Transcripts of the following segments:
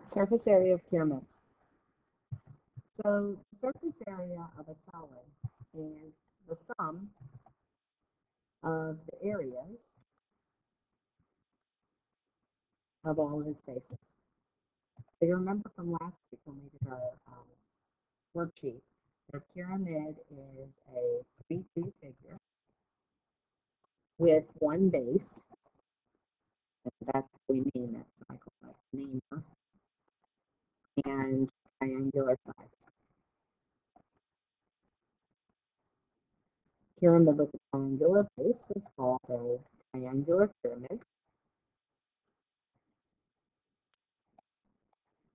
Surface area of pyramids. So the surface area of a solid is the sum of the areas of all of its faces. So you remember from last week when we did our worksheet, that a pyramid is a 3D figure with one base, and that's what we name it, so I call it namer, and triangular sides. Pyramid with a triangular base is called a triangular pyramid.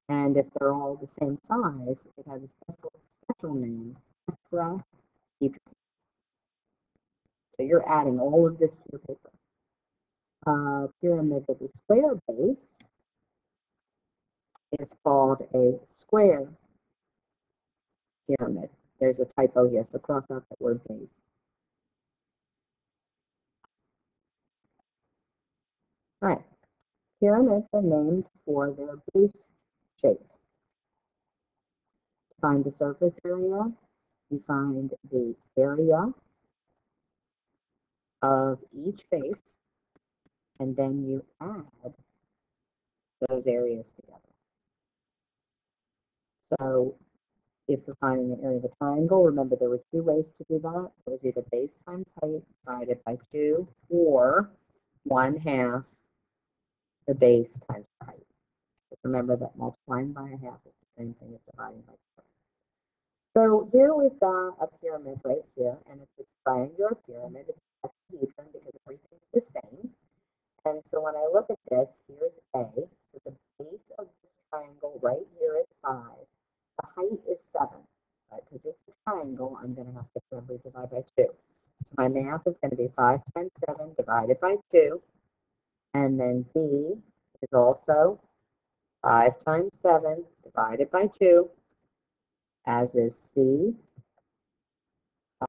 And if they're all the same size, it has a special name, tetrahedron. So you're adding all of this to your paper. Pyramid with a square base is called a square pyramid. There's a typo here, so cross out that word base. All right. Pyramids are named for their base shape. To find the surface area, you find the area of each face, and then you add those areas together. So if you're finding the area of a triangle, remember there were two ways to do that. It was either base times height divided by 2, or 1/2 the base times the height. But remember that multiplying by a half is the same thing as dividing by 2. So here we've got a pyramid right here, and it's a triangular pyramid. It's a tetrahedron because everything's the same. And so when I look at this, here's A. So the base of this triangle right here is 5. The height is 7. Right, because it's a triangle, I'm going to have to remember to divide by 2. So my math is going to be 5 times 7 divided by 2. And then B is also 5 times 7 divided by 2, as is C,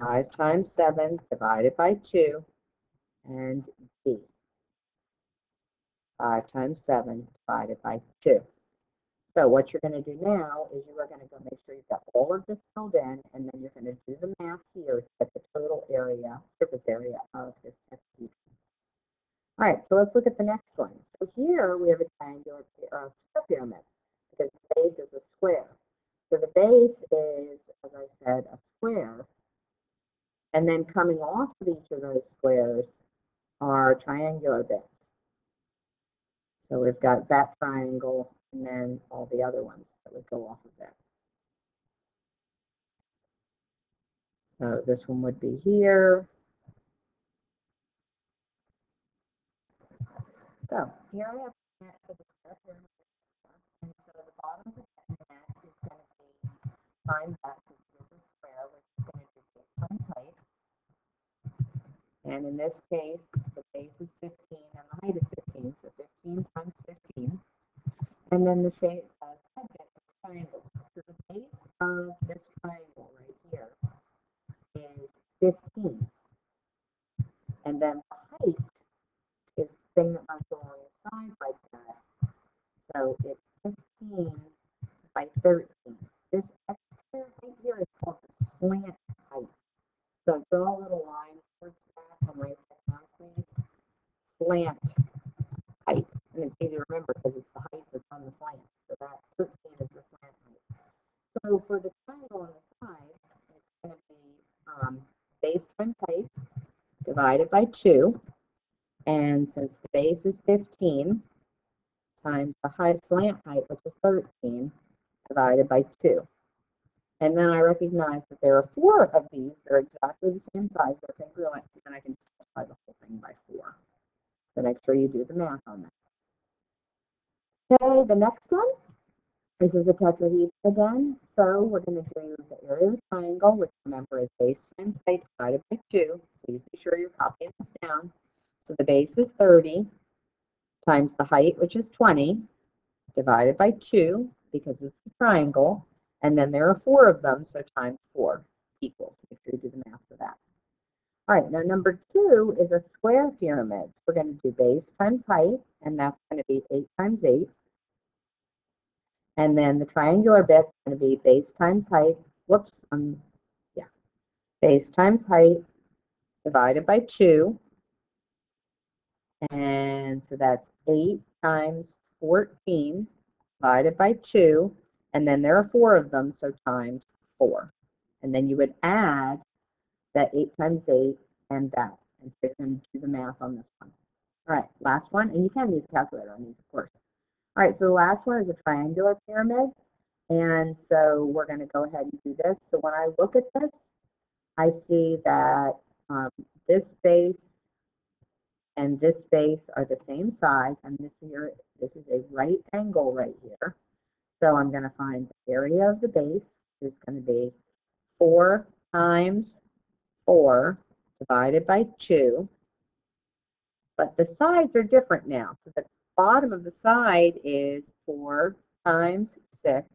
5 times 7 divided by 2, and D, 5 times 7 divided by 2. So what you're going to do now is you are going to go make sure you've got all of this filled in, and then you're going to do the math here to get the total area, surface area of this tetrahedron. All right, so let's look at the next one. So here we have a triangular square pyramid because the base is a square. So the base is, as I said, a square. And then coming off of each of those squares are triangular bits. So we've got that triangle and then all the other ones that would go off of there. So this one would be here. So here I have the mat for the square pyramid. And so the bottom of the mat is going to be, find that since it is a square, which is going to do base times height. And in this case, the base is 15 and the height is 15, so 15 times 15. And then the shape side bit is triangles. So the base of this triangle right here is 15. And then the height is the thing that runs along the side like that. So it's 15 by 13. This extra height here is called the slant height. So draw a little line towards that and write that down, please. Slant height. And it's easy to remember because it's the height that's on the slant. So that 13 is the slant height. So for the triangle on the side, it's going to be base times height divided by 2. And since the base is 15 times the slant height, which is 13, divided by 2. And then I recognize that there are 4 of these that are exactly the same size. They're congruent, and I can multiply the whole thing by 4. So make sure you do the math on that. Okay, the next one. This is a tetrahedron again. So we're going to do the area of the triangle, which remember is base times height divided by 2. Please be sure you're copying this down. So the base is 30 times the height, which is 20, divided by 2 because it's a triangle. And then there are 4 of them, so times 4 equals. Make sure you do the math for that. All right, now number 2 is a square pyramid. So we're going to do base times height, and that's going to be 8 times 8. And then the triangular bit's going to be base times height. Whoops. Yeah. Base times height divided by 2. And so that's 8 times 14 divided by 2. And then there are 4 of them, so times 4. And then you would add that 8 times 8 and that. And so you're going to do the math on this one. All right, last one. And you can use a calculator on these, of course. All right, so the last one is a triangular pyramid. And so we're going to go ahead and do this. So when I look at this, I see that this base and this base are the same size. And this is a right angle right here. So I'm going to find the area of the base, which is going to be 4 times 4 divided by 2. But the sides are different now. So the bottom of the side is 4 times 6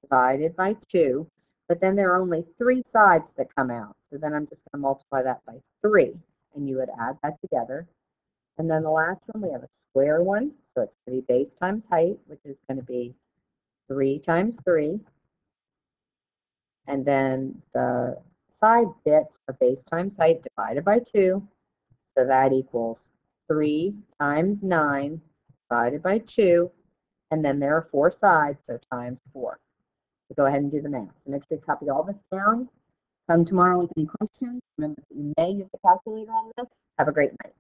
divided by 2. But then there are only 3 sides that come out. So then I'm just going to multiply that by 3. And you would add that together. And then the last one, we have a square one. So it's going to be base times height, which is going to be 3 times 3. And then the side bits are base times height divided by 2. So that equals 3 times 9 divided by 2. And then there are 4 sides, so times 4. So go ahead and do the math. So make sure you copy all this down. Come tomorrow with any questions. Remember that you may use the calculator on this. Have a great night.